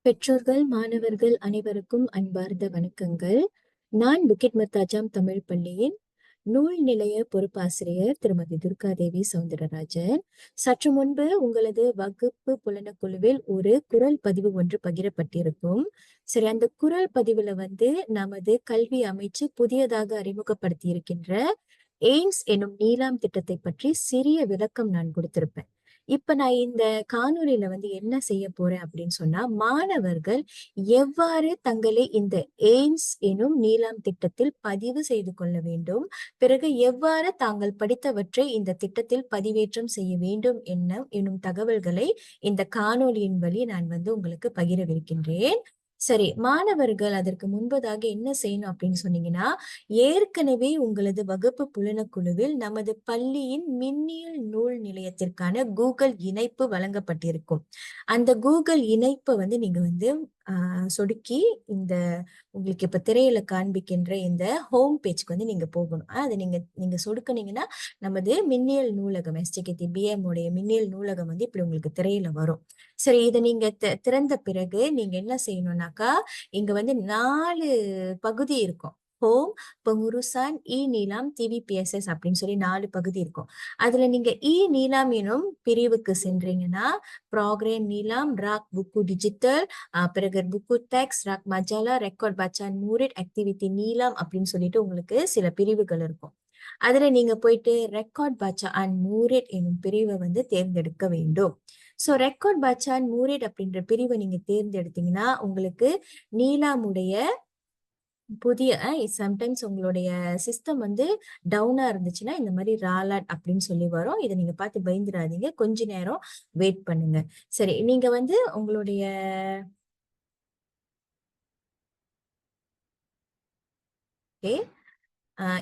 பெற்றோர்கள், மாணவர்கள் அனைவருக்கும் அன்பார்ந்த வணக்கங்கள். நான் புக்கிட் மர்தாஜாம் தமிழ் பள்ளியின் நூல் நிலைய பொறுப்பாசிரியர் திருமதி துர்காதேவி சவுந்தரராஜன். சற்று முன்பு உங்களது வகுப்பு புலனக்குழுவில் ஒரு குரல் பதிவு ஒன்று பகிரப்பட்டிருக்கும். சரி, அந்த குரல் பதிவுல நமது கல்வி அமைச்சு புதியதாக அறிமுகப்படுத்தி இருக்கின்ற எய்ம்ஸ் எனும் நீலாம் திட்டத்தை பற்றி சிறிய விளக்கம் நான் கொடுத்திருப்பேன். இப்ப நான் இந்த காணொளியில என்ன செய்ய போறேன் அப்படின்னு சொன்னா, மாணவர்கள் எவ்வாறு தங்களை இந்த எய்ம்ஸ் எனும் நீலாம் திட்டத்தில் பதிவு செய்து கொள்ள வேண்டும், பிறகு எவ்வாறு தாங்கள் படித்தவற்றை இந்த திட்டத்தில் பதிவேற்றம் செய்ய வேண்டும் எனும் தகவல்களை இந்த காணொளியின் வழி நான் உங்களுக்கு பகிரவிருக்கின்றேன். சரி, மாணவர்கள் அதற்கு முன்பதாக என்ன செய்யணும் அப்படின்னு சொன்னீங்கன்னா, ஏற்கனவே உங்களது வகுப்பு புலனக்குழுவில் நமது பள்ளியின் மின்னியல் நூல் நிலையத்திற்கான கூகுள் இணைப்பு வழங்கப்பட்டிருக்கும். அந்த கூகுள் இணைப்பை நீங்க சொடுக்கி இந்த உங்களுக்கு இப்ப திரையில காண்பிக்கின்ற இந்த ஹோம் பேஜ்க்கு நீங்க போகணும். அதை நீங்க சொடுக்குனீங்கன்னா நமது மின்னியல் நூலகம் எஸ்டிகேடி பிஎம் உடைய மின்னியல் நூலகம் இப்படி உங்களுக்கு திரையில வரும். சரி, இதை நீங்க திறந்த பிறகு நீங்க என்ன செய்யணும்னாக்கா, இங்க 4 பகுதி இருக்கும். ஹோம், pengurusan, நீலாம், டிவிபிஎஸ்எஸ் அப்படின்னு சொல்லி 4 பகுதி இருக்கும். அதுல நீங்க நீலாம் எனும் பிரிவுக்கு சென்றீங்கன்னா, ப்ரோக்ராம் நீலாம், ராக் புக்கு டிஜிட்டல், பிறகு புக்கு டெக்ஸ்ட், ராக் மஜாலா, ரெக்கார்ட் பச்சான் மூரிட், ஆக்டிவிட்டி நீலாம் அப்படின்னு சொல்லிட்டு உங்களுக்கு சில பிரிவுகள் இருக்கும். அதுல நீங்க போயிட்டு ரெக்கார்ட் பாச்சா அண்ட் மூரிட் எனும் பிரிவை தேர்ந்தெடுக்க வேண்டும். சோ ரெக்கார்ட் பாச்சா அண்ட் மூரிட் அப்படின்ற பிரிவை நீங்க தேர்ந்தெடுத்தீங்கன்னா உங்களுக்கு நீலாமுடைய புதிய சம்டைம்ஸ் உங்களுடைய சிஸ்டம் டவுனா இருந்துச்சுன்னா இந்த மாதிரி ராலாட் அப்படின்னு சொல்லி வரும். இதை நீங்க பார்த்து பயந்துடாதீங்க, கொஞ்ச நேரம் வெயிட் பண்ணுங்க. சரி, நீங்க உங்களுடைய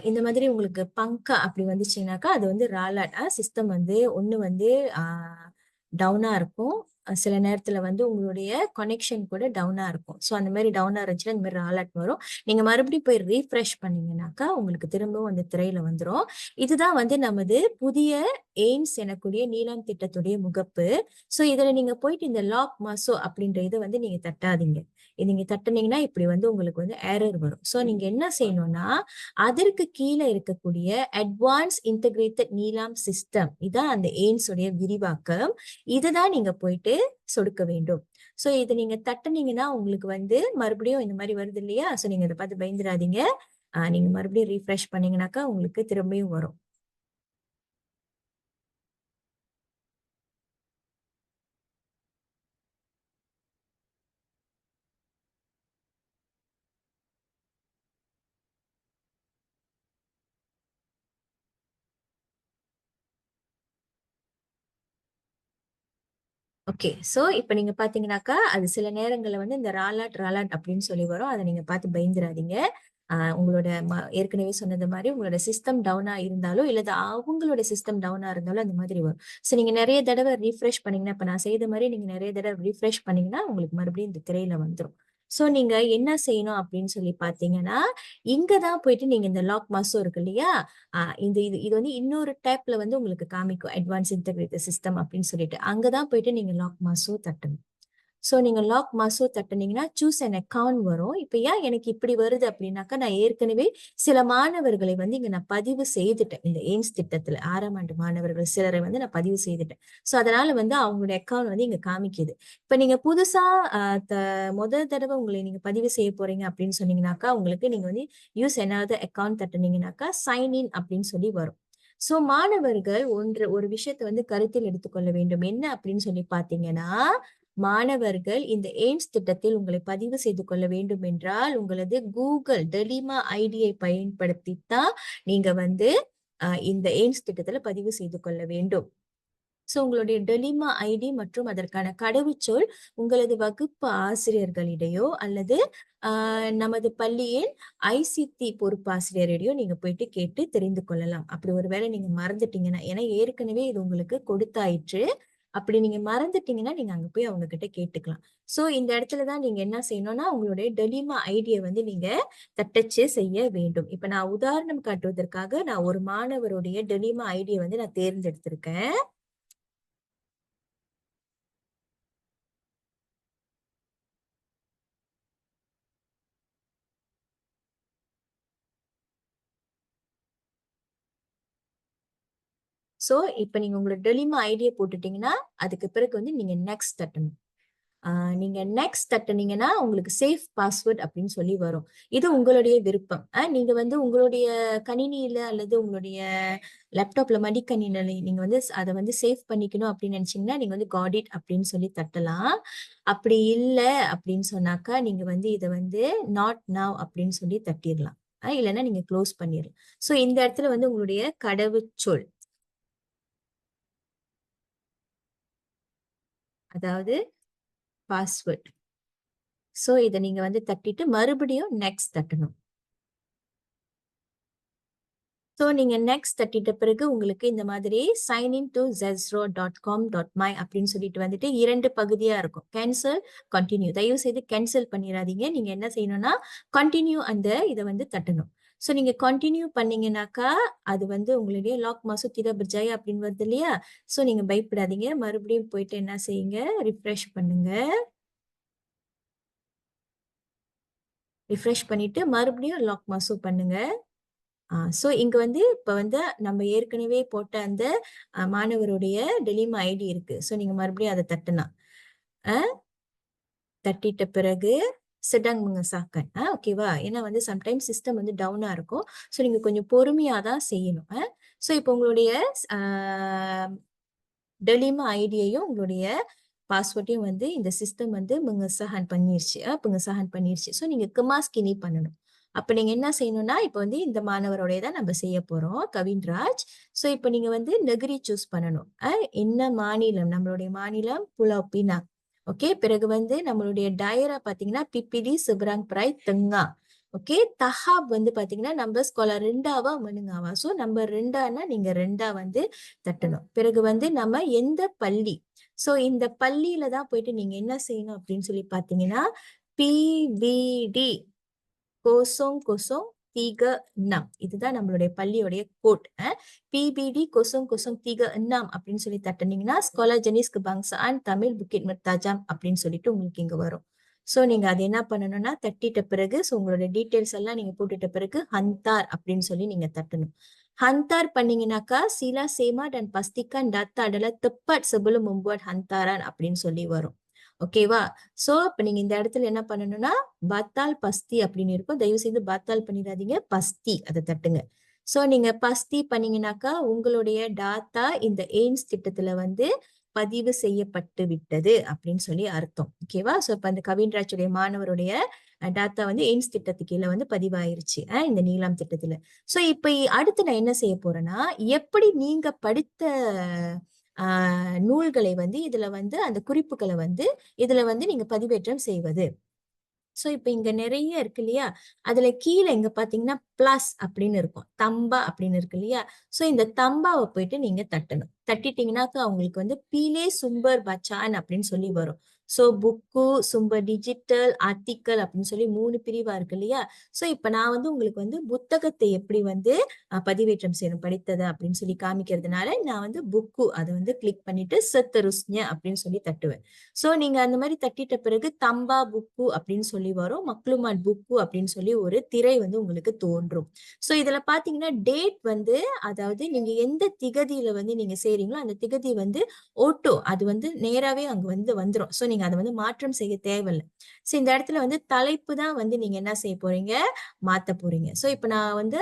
இந்த மாதிரி உங்களுக்கு பங்கா அப்படி வந்துச்சுனாக்கா அது ராலாட் சிஸ்டம் ஒண்ணு டவுனா இருக்கும். சில நேரத்துல உங்களுடைய கனெக்ஷன் கூட டவுனா இருக்கும். ஸோ அந்த மாதிரி டவுனா இருந்துச்சுன்னா இந்த மாதிரி ராலாட் வரும். நீங்க மறுபடியும் போய் ரீஃப்ரெஷ் பண்ணீங்கன்னாக்கா உங்களுக்கு திரும்பவும் திரையில வந்துடும். இதுதான் நமது புதிய எய்ம்ஸ் எனக்கூடிய நீலாம் திட்டத்துடைய முகப்பு. ஸோ இதுல நீங்க போயிட்டு இந்த லாக் மாசோ அப்படின்ற இதை நீங்க தட்டாதீங்க. நீங்க தட்டுனீங்கன்னா இப்படி உங்களுக்கு எரர் வரும். ஸோ நீங்க என்ன செய்யணும்னா, அதற்கு கீழே இருக்கக்கூடிய அட்வான்ஸ் இன்டகிரேட்டட் நீலாம் சிஸ்டம், இதான் அந்த எய்ம்ஸ் உடைய விரிவாக்கம். இதுதான் நீங்க போயிட்டு சொடுக்க வேண்டும். சோ இதை நீங்க தட்டுனீங்கன்னா உங்களுக்கு மறுபடியும் இந்த மாதிரி வருது இல்லையா? சோ நீங்க இதை பார்த்து பயந்துடாதீங்க. நீங்க மறுபடியும் ரீஃப்ரெஷ் பண்ணீங்கன்னாக்கா உங்களுக்கு திரும்பியும் வரும். ஓகே, சோ இப்ப நீங்க பாத்தீங்கன்னாக்கா அது சில நேரங்கள்ல இந்த ராலாட் ராலாட் அப்படின்னு சொல்லி வரும். அதை நீங்க பார்த்து பயந்துராதீங்க. உங்களோட ஏற்கனவே சொன்னது மாதிரி உங்களோட சிஸ்டம் டவுனா இருந்தாலும் இல்லது அவங்களோட சிஸ்டம் டவுனா இருந்தாலும் அந்த மாதிரி வரும். சோ நீங்க நிறைய தடவை ரீஃப்ரெஷ் பண்ணீங்கன்னா, இப்ப நான் செய்த மாதிரி நீங்க நிறைய தடவை ரீஃப்ரெஷ் பண்ணீங்கன்னா உங்களுக்கு மறுபடியும் இந்த திரையில வந்துரும். சோ நீங்க என்ன செய்யணும் அப்படின்னு சொல்லி பாத்தீங்கன்னா, இங்கதான் போயிட்டு நீங்க இந்த லாக் மாசம் இருக்கு இல்லையா? இந்த இது இது இன்னொரு டேப்ல உங்களுக்கு காமிக்கும் அட்வான்ஸ் இன்டகிரேட்டட் சிஸ்டம் அப்படின்னு சொல்லிட்டு. அங்கதான் போயிட்டு நீங்க லாக் மாசோ தட்டணும். சோ நீங்க லாக் மாசோ தட்டுனீங்கன்னா சூஸ் அன் அக்கவுண்ட் வரும். இப்ப ஏன் எனக்கு இப்படி வருது அப்படின்னாக்கா, நான் ஏற்கனவே சில மாணவர்களை இங்க நான் பதிவு செய்துட்டேன். இந்த எய்ம்ஸ் திட்டத்துல 6ஆம் ஆண்டு மாணவர்கள் சிலரை நான் பதிவு செய்துட்டேன். சோ அதனால அவங்களுடைய அக்கவுண்ட் இங்க காமிக்குது. இப்ப நீங்க புதுசா முதல் தடவை உங்களை நீங்க பதிவு செய்ய போறீங்க அப்படின்னு சொன்னீங்கன்னாக்கா, உங்களுக்கு நீங்க யூஸ் another அக்கவுண்ட் தட்டுனீங்கன்னாக்கா சைன் இன் அப்படின்னு சொல்லி வரும். சோ மாணவர்கள் ஒரு விஷயத்தை கருத்தில் எடுத்துக்கொள்ள வேண்டும். என்ன அப்படின்னு சொல்லி பாத்தீங்கன்னா, மாணவர்கள் இந்த எய்ம்ஸ் திட்டத்தில் உங்களை பதிவு செய்து கொள்ள வேண்டும் என்றால் உங்களது கூகுள் டெலிமா ஐடியை பயன்படுத்தித்தான் நீங்க இந்த எய்ம்ஸ் திட்டத்துல பதிவு செய்து கொள்ள வேண்டும். சோ உங்களுடைய டெலிமா ஐடி மற்றும் அதற்கான கடவுச்சொல் உங்களது வகுப்பு ஆசிரியர்களிடையோ அல்லது நமது பள்ளியின் ஐசிடி பொறுப்பாசிரியரிடையோ நீங்க போயிட்டு கேட்டு தெரிந்து கொள்ளலாம். அப்படி ஒருவேளை நீங்க மறந்துட்டீங்கன்னா, ஏன்னா ஏற்கனவே இது உங்களுக்கு கொடுத்தாயிற்று. அப்படி நீங்க மறந்துட்டீங்கன்னா நீங்க அங்க போய் அவங்க கிட்ட கேட்டுக்கலாம். சோ இந்த இடத்துலதான் நீங்க என்ன செய்யணும்னா, உங்களுடைய டெலிமா ஐடியை நீங்க தட்டச்சு செய்ய வேண்டும். இப்ப நான் உதாரணம் காட்டுவதற்காக நான் ஒரு மாணவருடைய டெலிமா ஐடியை நான் தேர்ந்தெடுத்திருக்கேன். சோ இப்ப நீங்க உங்களோட டெலிமா ஐடியை போட்டுட்டீங்கன்னா அதுக்கு பிறகு வந்து நீங்க நெக்ஸ்ட் தட்டணும். நீங்க நெக்ஸ்ட் தட்டுனீங்கன்னா உங்களுக்கு சேஃப் பாஸ்வேர்ட் அப்படின்னு சொல்லி வரும். இது உங்களுடைய விருப்பம். நீங்க வந்து உங்களுடைய கணினியில அல்லது உங்களுடைய லேப்டாப்ல மடிக்கணினில நீங்க வந்து அதை வந்து சேவ் பண்ணிக்கணும் அப்படின்னு நினைச்சீங்கன்னா நீங்க வந்து காட் இட் அப்படின்னு சொல்லி தட்டலாம். அப்படி இல்லை அப்படின்னு சொன்னாக்கா நீங்க வந்து இதை வந்து நாட் நவ் அப்படின்னு சொல்லி தட்டிடலாம். இல்லைன்னா நீங்க க்ளோஸ் பண்ணிடலாம். சோ இந்த இடத்துல வந்து உங்களுடைய கடவுச்சொல், அதாவது பாஸ்வேர்ட். சோ இதை நீங்க வந்து தட்டிட்டு மறுபடியும் நெக்ஸ்ட் தட்டணும். ஸோ நீங்க நெக்ஸ்ட் தட்டிட்ட பிறகு உங்களுக்கு இந்த மாதிரி சைன் இன் டு zesro.com.my அப்படின்னு சொல்லிட்டு வந்துட்டு 2 பகுதியா இருக்கும். Cancel, continue. தயவு செய்து கேன்சல் பண்ணிடாதீங்க. நீங்க என்ன செய்யணும்னா கண்டினியூ அந்த இதை வந்து தட்டணும். ஸோ நீங்க கண்டினியூ பண்ணீங்கன்னாக்கா அது வந்து உங்களுடைய லாக் மாசு திர பர்ஜாய் அப்படின்னு வருது இல்லையா? ஸோ நீங்க பயப்படாதீங்க. மறுபடியும் போயிட்டு என்ன செய்யுங்க, ரிஃப்ரெஷ் பண்ணுங்க. ரிஃப்ரெஷ் பண்ணிட்டு மறுபடியும் லாக் மாசு பண்ணுங்க. சோ இங்க வந்து இப்ப வந்து நம்ம ஏற்கனவே போட்ட அந்த மாணவருடைய டெலிம் ஐடி இருக்கு. சோ நீங்க மறுபடியும் அதை தட்டலாம். தட்டிட்ட பிறகு sedang mengesahkan. ஓகேவா? ஏன்னா வந்து சம்டைம்ஸ் சிஸ்டம் வந்து டவுனா இருக்கும். சோ நீங்க கொஞ்சம் பொறுமையா தான் செய்யணும். சோ இப்போ உங்களுடைய டெலிமா ஐடியையும் உங்களுடைய பாஸ்வேர்டையும் வந்து இந்த சிஸ்டம் வந்து mengesahkan பண்ணிருச்சு. pengesahan பண்ணிருச்சு. சோ நீங்க kemas kini பண்ணணும். அப்ப நீங்க என்ன செய்யணும்னா இப்ப வந்து இந்த மாணவருடைய தான் நம்ம செய்ய போறோம், கவின்ராஜ். சோ இப்ப நீங்க வந்து நெகிரி சூஸ் பண்ணணும். என்ன மாநிலம்? நம்மளுடைய மாநிலம் புலாவ் பினாங். ஓகே, பிறகு வந்து நம்மளுடைய டயரா பாத்தீங்கன்னா பிபிடி செபராங் பிராய் தெங்கா. ஓகே, தஹாப் வந்து பாத்தீங்கன்னா நம்ம ஸ்காலர் 2ஆவா மனுங்காவா. சோ நம்ம 2ஆனா நீங்க 2ஆ வந்து தட்டணும். பிறகு வந்து நம்ம எந்த பள்ளி. சோ இந்த பள்ளியில தான் போயிட்டு நீங்க என்ன செய்யணும் அப்படின்னு சொல்லி பாத்தீங்கன்னா பிபிடி 003 இதுதான் நம்மளுடைய பள்ளியோடைய கோட். பிபிடி 003 அப்படின்னு சொல்லி தட்டினீங்கன்னா ஸ்காலர் ஜெனிஸ் கெபாங்சான் தமிழ் புக்கிட் மர்தாஜாம் அப்படின்னு சொல்லிட்டு உங்களுக்கு இங்க வரும். சோ நீங்க அதை என்ன பண்ணணும்னா தட்டிட்ட பிறகு உங்களோட டீட்டெயில்ஸ் எல்லாம் நீங்க போட்டுட்ட பிறகு ஹந்தார் அப்படின்னு சொல்லி நீங்க தட்டணும். Hantar பண்ணீங்கன்னாக்கா sila sema dan pastikan data adalah tepat sebelum membuat hantaran அப்படின்னு சொல்லி வரும். ஓகேவா? சோ இப்ப நீங்க இந்த இடத்துல என்ன பண்ணணும்னா பாத்தால் பஸ்தி அப்படின்னு இருக்கும். தயவு செய்து பாத்தால் பண்ணிடாதீங்க, பஸ்தி அதை தட்டுங்க. சோ நீங்க பஸ்தி பண்ணீங்கன்னாக்கா உங்களுடைய டாட்டா இந்த எய்ம்ஸ் திட்டத்துல வந்து பதிவு செய்யப்பட்டு விட்டது அப்படின்னு சொல்லி அர்த்தம். ஓகேவா? சோ இப்ப அந்த கவின்ராஜுடைய மாணவருடைய டாட்டா வந்து எய்ம்ஸ் திட்டத்துக்கு கீழே வந்து பதிவாயிருச்சு இந்த நீலாம் திட்டத்துல. சோ இப்ப அடுத்து நான் என்ன செய்ய போறேன்னா எப்படி நீங்க படித்த நூல்களை வந்து இதுல வந்து அந்த குறிப்புகளை வந்து இதுல வந்து நீங்க பதிவேற்றம் செய்வது. சோ இப்ப இங்க நிறைய இருக்கு இல்லையா? அதுல கீழே இங்க பாத்தீங்கன்னா பிளஸ் அப்படின்னு இருக்கும், தம்பா அப்படின்னு இருக்கு இல்லையா? சோ இந்த தம்பாவை போயிட்டு நீங்க தட்டணும். தட்டிட்டீங்கன்னாக்கா அவங்களுக்கு வந்து பீலே சும்பர் பச்சான் அப்படின்னு சொல்லி வரும். சோ புக்கு, சும்பர் டிஜிட்டல், ஆர்டிக்கல் அப்படின்னு சொல்லி 3 பிரிவா இருக்கு இல்லையா? சோ இப்ப நான் வந்து உங்களுக்கு வந்து புத்தகத்தை எப்படி வந்து பதிவேற்றம் செய்யணும் படித்தது அப்படின்னு சொல்லி காமிக்கிறதுனால நான் வந்து புக்கு அதை வந்து கிளிக் பண்ணிட்டு செத்தருஸ்ஞ அப்படின்னு சொல்லி தட்டுவேன். சோ நீங்க அந்த மாதிரி தட்டிட்ட பிறகு தம்பா புக்கு அப்படின்னு சொல்லி வரும், மக்ளுமாட் புக்கு அப்படின்னு சொல்லி ஒரு திரை வந்து உங்களுக்கு தோன்றும். சோ இதுல பாத்தீங்கன்னா டேட் வந்து அதாவது நீங்க எந்த திகதியில வந்து நீங்க செய்றீங்களோ அந்த திகதி வந்து ஓட்டோ அது வந்து நேராவே அங்க வந்து வந்துரும். சோ நீங்க அதை வந்து மாற்றம் செய்ய தேவையில்லை. சோ இந்த இடத்துல வந்து தலைப்பு தான் வந்து நீங்க என்ன செய்ய போறீங்க, மாத்த போறீங்க. சோ இப்ப நான் வந்து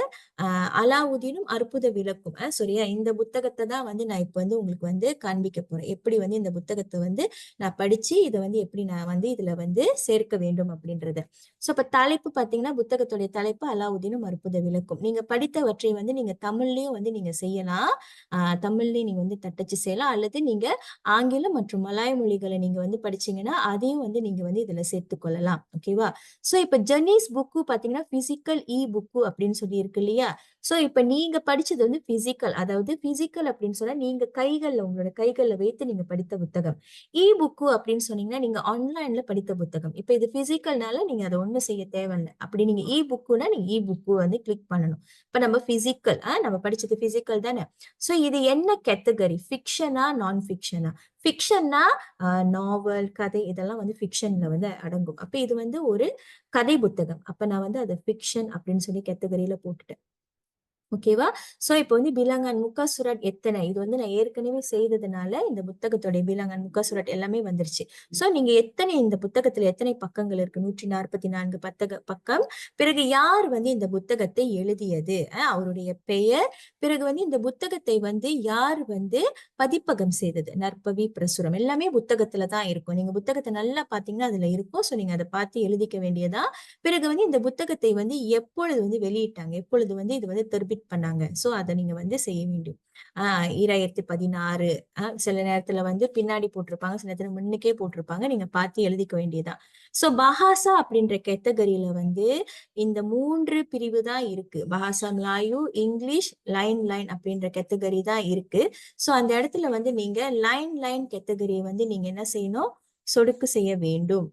அலாவுதீனும் அற்புத விளக்கும் சரியா, இந்த புத்தகத்தை தான் வந்து நான் இப்ப வந்து உங்களுக்கு வந்து காண்பிக்க போறேன். எப்படி வந்து இந்த புத்தகத்தை வந்து நான் படிச்சு இதை வந்து எப்படி நான் வந்து இதுல வந்து சேர்க்க வேண்டும் அப்படின்றத. சோ இப்ப தலைப்பு பாத்தீங்கன்னா புத்தகத்துடைய தலைப்பு அலாவுதீனும் அற்புத விளக்கும். நீங்க படித்தவற்றை வந்து நீங்க தமிழ்லயும் வந்து நீங்க செய்யலாம். தமிழ்லயும் நீங்க வந்து தட்டச்சு செய்யலாம், அல்லது நீங்க ஆங்கிலம் மற்றும் மலாய மொழிகளை நீங்க வந்து படிச்சீங்கன்னா அதையும் வந்து நீங்க வந்து இதுல சேர்த்துக் கொள்ளலாம். ஓகேவா? சோ இப்ப ஜெர்னிஸ் புக்கு பாத்தீங்கன்னா பிசிக்கல் இ புக்கு அப்படின்னு சொல்லி இருக்கு இல்லையா? சோ இப்ப நீங்க படிச்சது வந்து பிசிக்கல், அதாவது பிசிக்கல் அப்படின்னு சொன்னா நீங்க கைகள்ல உங்களோட கைகள்ல வைத்து நீங்க படித்த புத்தகம். இ புக்கு அப்படின்னு சொன்னீங்கன்னா நீங்க ஆன்லைன்ல படித்த புத்தகம். இப்ப இது பிசிக்கல்னால நீங்க அதை ஒண்ணும் செய்ய தேவையில்லை. அப்படி நீங்க இ புக்குன்னா நீங்க இ புக்கு வந்து கிளிக் பண்ணணும். இப்ப நம்ம பிசிக்கல் நம்ம படிச்சது பிசிக்கல் தானே. சோ இது என்ன கேட்டகரி, ஃபிக்ஷனா நான் ஃபிக்ஷனா? ஃபிக்ஷன்னா நாவல், கதை இதெல்லாம் வந்து ஃபிக்ஷன்ல வந்து அடங்கும். அப்ப இது வந்து ஒரு கதை புத்தகம். அப்ப நான் வந்து அதை ஃபிக்ஷன் அப்படின்னு சொல்லி கேட்டகரியில போட்டுட்டேன். ஓகேவா? சோ இப்ப வந்து பிலங்கன் முக்கசுரட் எத்தனை? இது வந்து நான் ஏற்கனவே செய்ததுனால இந்த புத்தகத்தோட பிலங்கன் முக்கசுரட் எல்லாமே வந்துருச்சு. சோ நீங்க எத்தனை இந்த புத்தகத்துல எத்தனை பக்கங்கள் இருக்கு? 144 பக்கம். பிறகு யார் வந்து இந்த புத்தகத்தை எழுதியது? அவருடைய பெயர். பிறகு வந்து இந்த புத்தகத்தை வந்து யார் வந்து பதிப்பகம் செய்தது? நற்பவி பிரசுரம். எல்லாமே புத்தகத்துல தான் இருக்கும். நீங்க புத்தகத்தை நல்லா பாத்தீங்கன்னா அதுல இருக்கும். சோ நீங்க அதை பார்த்து எழுதிக்க வேண்டியதா. பிறகு வந்து இந்த புத்தகத்தை வந்து எப்பொழுது வந்து வெளியிட்டாங்க? எப்பொழுது வந்து இது வந்து பண்ணாங்க? சோ அத நீங்க வந்து செய்ய வேண்டும். 2016. சில நேரத்துல வந்து பின்னாடி போட்டிருப்பாங்க, சில நேரத்துல முன்னுக்கே போட்டிருப்பாங்க. நீங்க பார்த்து எழுதிக்க வேண்டியதுதான். சோ பஹாசா அப்படின்ற கேட்டகரியில வந்து இந்த 3 பிரிவு தான் இருக்கு. பஹாசா மலாயு, இங்கிலீஷ், லைன் அப்படின்ற கேட்டகரி தான் இருக்கு. சோ அந்த இடத்துல வந்து நீங்க லைன் கேட்டகரியை வந்து நீங்க என்ன செய்யணும்? சொடுக்கு செய்ய வேண்டும்.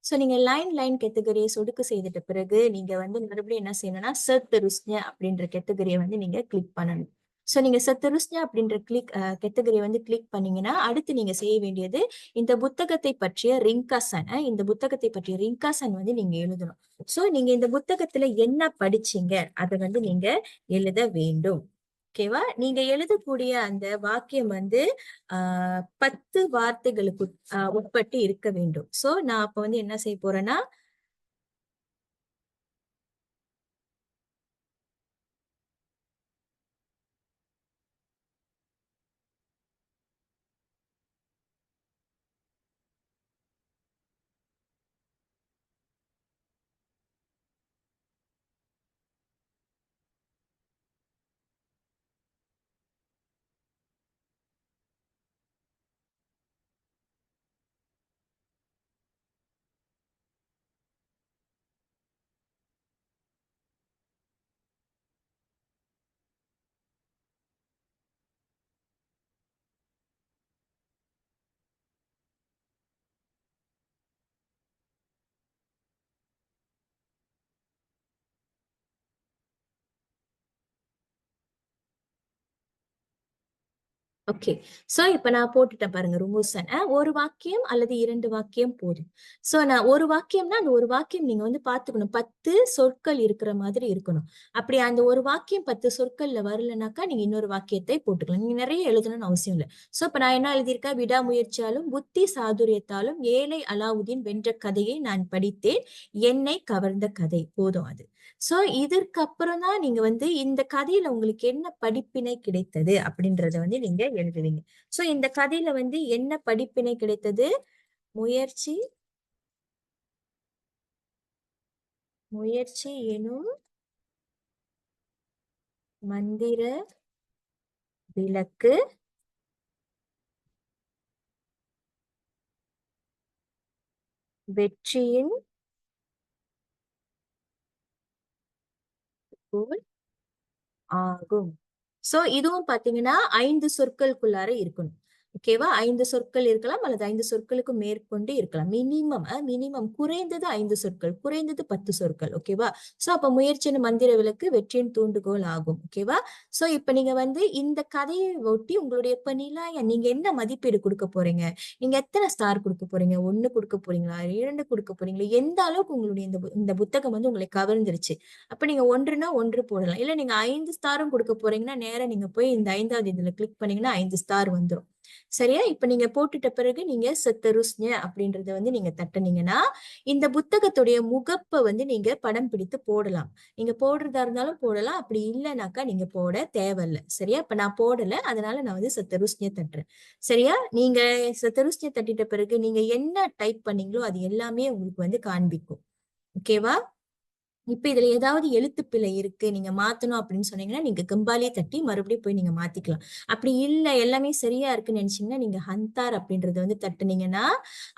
சோ நீங்க லைன் கேட்டகரியை சொடுக்கு செய்துட்ட பிறகு நீங்க வந்து மறுபடியும் என்ன செய்யணும்னா சர்தருஸ்ஞ அப்படின்ற கேட்டகரியை வந்து நீங்க கிளிக் பண்ணணும். சோ நீங்க சர்தருஸ்ஞ அப்படின்ற கேட்டகரியை வந்து கிளிக் பண்ணீங்கன்னா அடுத்து நீங்க செய்ய வேண்டியது இந்த புத்தகத்தை பற்றிய ரிங்காசன். இந்த புத்தகத்தை பற்றிய ரிங்காசன் வந்து நீங்க எழுதணும். சோ நீங்க இந்த புத்தகத்துல என்ன படிச்சீங்க அதை வந்து நீங்க எழுத வேண்டும். ஓகேவா? நீங்க எழுதக்கூடிய அந்த வாக்கியம் வந்து 10 வார்த்தைகளுக்கு உட்பட்டு இருக்க வேண்டும். சோ நான் அப்ப வந்து என்ன செய்ய போறேன்னா ஓகே. சோ இப்ப நான் போட்டுட்டேன் பாருங்க ருமுசன். ஒரு வாக்கியம் அல்லது 2 வாக்கியம் போதும். சோ நான் ஒரு வாக்கியம்னா அந்த ஒரு வாக்கியம் நீங்க வந்து பாத்துக்கணும். 10 சொற்கள் இருக்கிற மாதிரி இருக்கணும். அப்படி அந்த ஒரு வாக்கியம் 10 சொற்கள்ல வரலனாக்கா நீங்க இன்னொரு வாக்கியத்தை போட்டுக்கலாம். நீங்க நிறைய எழுதணும்னு அவசியம் இல்ல. சோ இப்ப நான் என்ன எழுதியிருக்கேன்? விடாமுயற்சியாலும் புத்தி சாதுரியத்தாலும் ஏழை அலாவுதீன் வென்ற கதையை நான் படித்தேன். என்னை கவர்ந்த கதை. போதும் அது. சோ இதற்கு அப்புறம் தான் நீங்க வந்து இந்த கதையில உங்களுக்கு என்ன படிப்பினை கிடைத்தது அப்படின்றத வந்து நீங்க எழுதுவீங்க. சோ இந்த கதையில வந்து என்ன படிப்பினை கிடைத்தது? முயற்சி முயற்சி எனும் மந்திர விளக்கு வெற்றியின் போல் ஆகும். சோ இதுவும் பாத்தீங்கன்னா 5 சொற்களுக்குள்ளார இருக்கணும். ஓகேவா? 5 சொற்கள் இருக்கலாம் அல்லது 5 சொற்களுக்கு மேற்கொண்டு இருக்கலாம். மினிமம் குறைந்தது 5 சொற்கள், குறைந்தது 10 சொற்கள். ஓகேவா? சோ அப்ப முயற்சியின் மந்திர விளக்கு வெற்றியின் தூண்டுகோல் ஆகும். ஓகேவா? சோ இப்ப நீங்க வந்து இந்த கதையை ஒட்டி உங்களுடைய பணிலா நீங்க என்ன மதிப்பீடு கொடுக்க போறீங்க? நீங்க எத்தனை ஸ்டார் கொடுக்க போறீங்க? 1 கொடுக்க போறீங்களா? 2 கொடுக்க போறீங்களா? எந்த அளவுக்கு உங்களுடைய இந்த புத்தகம் வந்து உங்களை கவர்ந்துருச்சு? அப்ப நீங்க 1ன்னா 1 போடலாம். இல்ல நீங்க 5 ஸ்டாரும் கொடுக்க போறீங்கன்னா நேரா நீங்க போய் இந்த 5வது இதுல கிளிக் பண்ணீங்கன்னா 5 ஸ்டார் வந்துரும். சரியா? இப்ப நீங்க போட்டுட்ட பிறகு நீங்க செத்தருஸ்ஞ அப்படின்றத வந்து நீங்க தட்டுனீங்கன்னா இந்த புத்தகத்துடைய முகப்ப வந்து நீங்க படம் பிடித்து போடலாம். நீங்க போடுறதா இருந்தாலும் போடலாம். அப்படி இல்லைனாக்கா நீங்க போட தேவையில்ல. சரியா? இப்ப நான் போடல. அதனால நான் வந்து செத்தருஸ்ஞ தட்டுறேன். சரியா? நீங்க செத்தருஸ்ஞ தட்டிட்ட பிறகு நீங்க என்ன டைப் பண்ணீங்களோ அது எல்லாமே உங்களுக்கு வந்து காண்பிக்கும். ஓகேவா? இப்ப இதுல ஏதாவது எழுத்துப்பிழை இருக்கு நீங்க மாத்தணும் அப்படின்னு சொன்னீங்கன்னா நீங்க கம்பாலே தட்டி மறுபடியும் போய் நீங்க மாத்திக்கலாம். அப்படி இல்ல எல்லாமே சரியா இருக்குன்னு நினைச்சீங்கன்னா நீங்க ஹந்தார் அப்படின்றத வந்து தட்டுனீங்கன்னா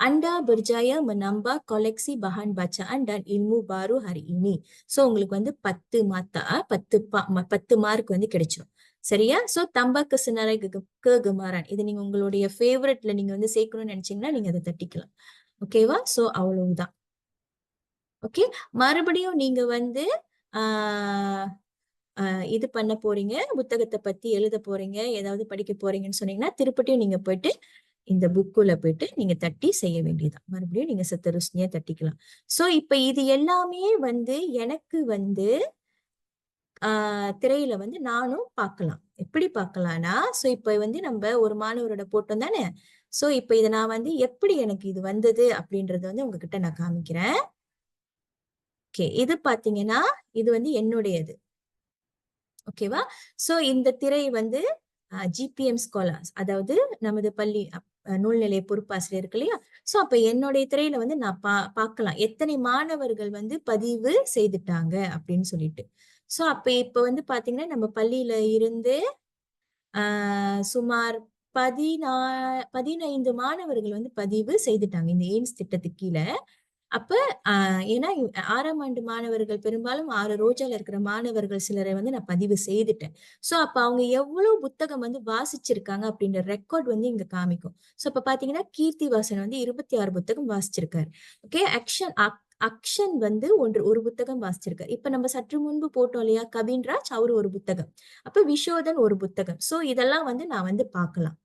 அண்டா பர்ஜாயா மனம்பா கொலெக்சி பஹான் பச்சான் டன் இல்மு பாரு ஹரி இனி. சோ உங்களுக்கு வந்து 10 மாத்தா 10 மார்க் வந்து கிடைச்சிடும். சரியா? சோ தம்பாக்கு சினரை கமாரான் இது நீங்க உங்களுடைய ஃபேவரட்ல நீங்க வந்து சேர்க்கணும்னு நினைச்சீங்கன்னா நீங்க அதை தட்டிக்கலாம். ஓகேவா? சோ அவ்வளவுதான். ஓகே. மறுபடியும் நீங்க வந்து ஆஹ் இது பண்ண போறீங்க. புத்தகத்தை பத்தி எழுத போறீங்க. ஏதாவது படிக்க போறீங்கன்னு சொன்னீங்கன்னா, திருப்பட்டியும் நீங்க போயிட்டு இந்த புக்குல போயிட்டு நீங்க தட்டி செய்ய வேண்டியதுதான். மறுபடியும் நீங்க சித்தருஷ்ணியா தட்டிக்கலாம். சோ இப்ப இது எல்லாமே வந்து எனக்கு வந்து திரையில வந்து நானும் பார்க்கலாம். எப்படி பார்க்கலாம்னா, சோ இப்ப வந்து நம்ம ஒரு மாணவரோட போட்டோம் தானே. சோ இப்ப இத நான் வந்து எப்படி எனக்கு இது வந்தது அப்படின்றத வந்து உங்ககிட்ட நான் காமிக்கிறேன். ஓகே, இது பாத்தீங்கன்னா இது வந்து என்னுடையது. ஓகேவா? சோ இந்த திரை வந்து ஜிபிஎம் ஸ்காலர்ஸ், அதாவது நமது பள்ளி நூல் நிலைய பொறுப்பாசிரியர் இருக்கு இல்லையா? சோ அப்ப என்னுடைய திரையில வந்து நான் பார்க்கலாம் எத்தனை மாணவர்கள் வந்து பதிவு செய்துட்டாங்க அப்படின்னு சொல்லிட்டு. சோ அப்ப இப்ப வந்து பாத்தீங்கன்னா நம்ம பள்ளியில இருந்து சுமார் 15 மாணவர்கள் வந்து பதிவு செய்துட்டாங்க இந்த எய்ம்ஸ் திட்டத்துக்கு கீழ. அப்ப ஏன்னா 6ஆம் ஆண்டு மாணவர்கள் பெரும்பாலும் 6 ரோஜால இருக்கிற மாணவர்கள் சிலரை வந்து நான் பதிவு செய்துட்டேன். சோ அப்ப அவங்க எவ்வளவு புத்தகம் வந்து வாசிச்சிருக்காங்க அப்படின்ற ரெக்கார்ட் வந்து இங்க காமிக்கும். சோ அப்ப பாத்தீங்கன்னா கீர்த்திவாசன் வந்து 26 புத்தகம் வாசிச்சிருக்காரு. ஓகே, அக்ஷன் வந்து ஒரு புத்தகம் வாசிச்சிருக்காரு. இப்ப நம்ம சற்று முன்பு போட்டோம் இல்லையா, கவின்ராஜ் அவரு ஒரு புத்தகம். அப்ப விஷோதன் ஒரு புத்தகம். சோ இதெல்லாம் வந்து நான் வந்து பார்க்கலாம்.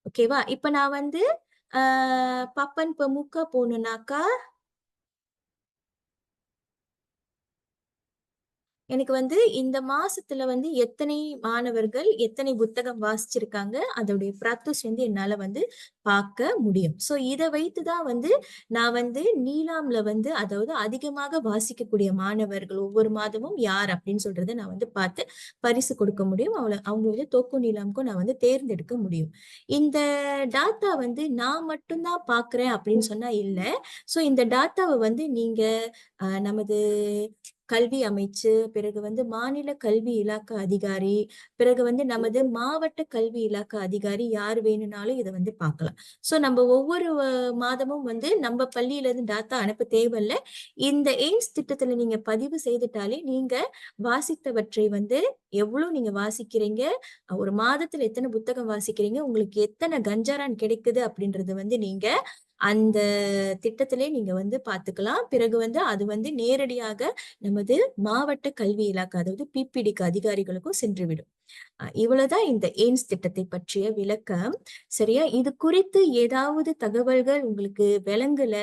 ஓகேவா? இப்ப நான் வந்து பப்பன் பமுக்கா போனேனாக்கா எனக்கு வந்து இந்த மாசத்துல வந்து எத்தனை மாணவர்கள் எத்தனை புத்தகம் வாசிச்சிருக்காங்க அதோடைய ப்ராக்டிஸ் வந்து என்னால வந்து பார்க்க முடியும். சோ இத வைத்துதான் வந்து நான் வந்து நீலாம்ல வந்து அதாவது அதிகமாக வாசிக்கக்கூடிய மாணவர்கள் ஒவ்வொரு மாதமும் யார் அப்படின்னு சொல்றத நான் வந்து பார்த்து பரிசு கொடுக்க முடியும். அவங்க வந்து தோக்கு நீலாமுக்கும் நான் வந்து தேர்ந்தெடுக்க முடியும். இந்த டாட்டா வந்து நான் மட்டும்தான் பார்க்கிறேன் அப்படின்னு சொன்னா இல்ல. சோ இந்த டாட்டாவை வந்து நீங்க நமது கல்வி அமைச்சு, பிறகு வந்து மாநில கல்வி இலாக்கா அதிகாரி, பிறகு வந்து நமது மாவட்ட கல்வி இலாக்கா அதிகாரி யார் வேணும்னாலும் இத வந்து பார்க்கலாம். சோ நம்ம ஒவ்வொரு மாதமும் வந்து நம்ம பள்ளியில இருந்து டாட்டா அனுப்ப தேவையில்ல. இந்த எய்ம்ஸ் திட்டத்துல நீங்க பதிவு செய்துட்டாலே நீங்க வாசித்தவற்றை வந்து எவ்வளவு நீங்க வாசிக்கிறீங்க, ஒரு மாதத்துல எத்தனை புத்தகம் வாசிக்கிறீங்க, உங்களுக்கு எத்தனை கஞ்சாரான் கிடைக்குது அப்படின்றது வந்து நீங்க அந்த திட்டத்திலே நீங்க வந்து பார்த்துக்கலாம். பிறகு வந்து அது வந்து நேரடியாக நமது மாவட்ட கல்வி இலாக்கா அதாவது பிபிடிக்கு அதிகாரிகளுக்கும் சென்றுவிடும். இவ்வளவுதான் இந்த எய்ம்ஸ் திட்டத்தை பற்றிய விளக்கம். சரியா? இது குறித்து ஏதாவது தகவல்கள் உங்களுக்கு விளங்கல,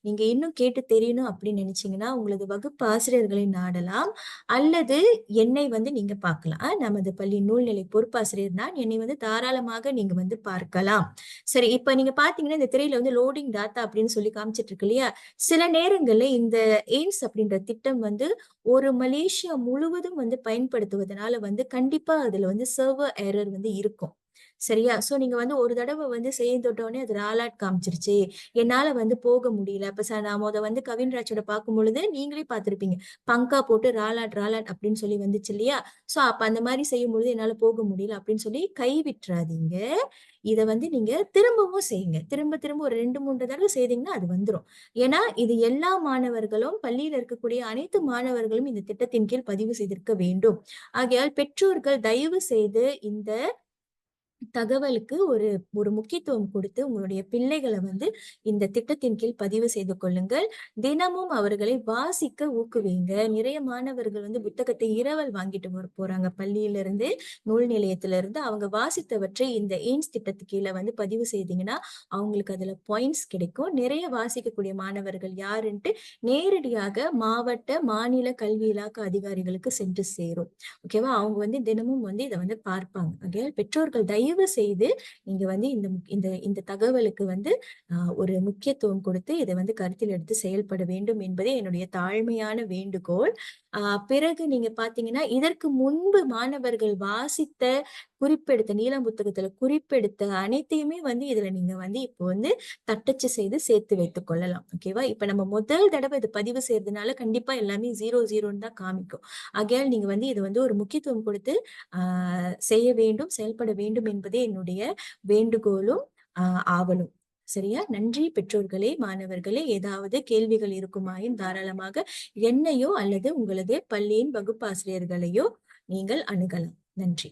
நீங்க இன்னும் கேட்டு தெரியணும் அப்படின்னு நினைச்சீங்கன்னா, உங்களது வகுப்பு ஆசிரியர்களை நாடலாம். அல்லது என்னை வந்து நீங்க பார்க்கலாம். நமது பள்ளி நூல்நிலை பொறுப்பாசிரியர் நான். என்னை வந்து தாராளமாக நீங்க வந்து பார்க்கலாம். சரி, இப்ப நீங்க பார்த்தீங்கன்னா, இந்த திரையில வந்து லோடிங் டாட்டா அப்படின்னு சொல்லி காமிச்சிட்டு இருக்கு இல்லையா? சில நேரங்கள்ல இந்த எய்ம்ஸ் அப்படின்ற திட்டம் வந்து ஒரு மலேசியா முழுவதும் வந்து பயன்படுத்துவதனால வந்து கண்டிப்பா அதுல வந்து சர்வர் எரர் வந்து இருக்கும். சரியா? சோ நீங்க வந்து ஒரு தடவ வந்து செய்துட்டோனே அது ராலாட் காமிச்சிருச்சு. என்னால வந்து போக முடியல. அப்ப நான் வந்து கவின்ராஜோட பார்க்கும்பொழுது நீங்களே பார்த்திருப்பீங்க. பங்கா போட்டு ராலாட், ராலாட் அப்படின்னு சொல்லி வந்துச்சு இல்லையா? சோ அப்ப அந்த மாரி செய்யும்பொழுது என்னால போக முடியல அப்படின்னு சொல்லி கை விட்றாதீங்க. இத வந்து நீங்க திரும்பவும் செய்யுங்க. திரும்ப திரும்ப ஒரு 2, 3 தடவ செய்தீங்கன்னா அது வந்துரும். ஏன்னா, இது எல்லா மாணவர்களும் பள்ளியில இருக்கக்கூடிய அனைத்து மாணவர்களும் இந்த திட்டத்தின் கீழ் பதிவு செய்திருக்க வேண்டும். ஆகையால் பெற்றோர்கள் தயவு செய்து இந்த தகவலுக்கு ஒரு ஒரு முக்கியத்துவம் கொடுத்து உங்களுடைய பிள்ளைகள வந்து இந்த திட்டத்தின் கீழ் பதிவு செய்து கொள்ளுங்கள். தினமும் அவர்களை வாசிக்க ஊக்குவியுங்க. நிறைய மாணவர்கள் வந்து புத்தகத்தை இரவல் வாங்கிட்டு போறாங்க பள்ளியிலிருந்து, நூல் நிலையத்திலிருந்து. அவங்க வாசித்தவற்றை இந்த எய்ம்ஸ் திட்டத்துக்கு கீழ வந்து பதிவு செய்தீங்கன்னா, அவங்களுக்கு அதுல பாயிண்ட்ஸ் கிடைக்கும். நிறைய வாசிக்கக்கூடிய மாணவர்கள் யாருன்ட்டு நேரடியாக மாவட்ட, மாநில கல்வி இலாக்கா அதிகாரிகளுக்கு சென்று சேரும். ஓகேவா? அவங்க வந்து தினமும் வந்து இத வந்து பார்ப்பாங்க. ஆகையால் பெற்றோர்கள் தயவு செய்து நீங்க வந்து இந்த இந்த இந்த தகவலுக்கு வந்து ஒரு முக்கியத்துவம் கொடுத்து இத வந்து கருத்தில் எடுத்து செயல்பட வேண்டும் என்பதே என்னுடைய தாழ்மையான வேண்டுகோள். அ பிறகு நீங்க பார்த்தீங்கன்னா, இதற்கு முன்பு மாணவர்கள் வாசித்த, குறிப்பெடுத்த நீலம் புத்தகத்துல குறிப்பெடுத்த அனைத்தையுமே வந்து இதுல நீங்க வந்து இப்போ வந்து தட்டச்சு செய்து சேர்த்து வைத்துக் கொள்ளலாம். ஓகேவா? இப்ப நம்ம முதல் தடவ இத பதிவு செய்றதுனால கண்டிப்பா எல்லாமே 0, 0ன்னு தான் காமிக்கும். ஆகையால் நீங்க வந்து இத வந்து ஒரு முக்கியத்துவம் கொடுத்து ஆ செய்ய வேண்டும், செயல்பட வேண்டும் என்பதே என்னுடைய வேண்டுகோளும், ஆ ஆவலும். சரியா? நன்றி பெற்றோர்களே, மாணவர்களே. ஏதாவது கேள்விகள் இருக்குமாயின் தாராளமாக என்னையோ அல்லது உங்களது பள்ளியின் வகுப்பாசிரியர்களையோ நீங்கள் அணுகலாம். நன்றி.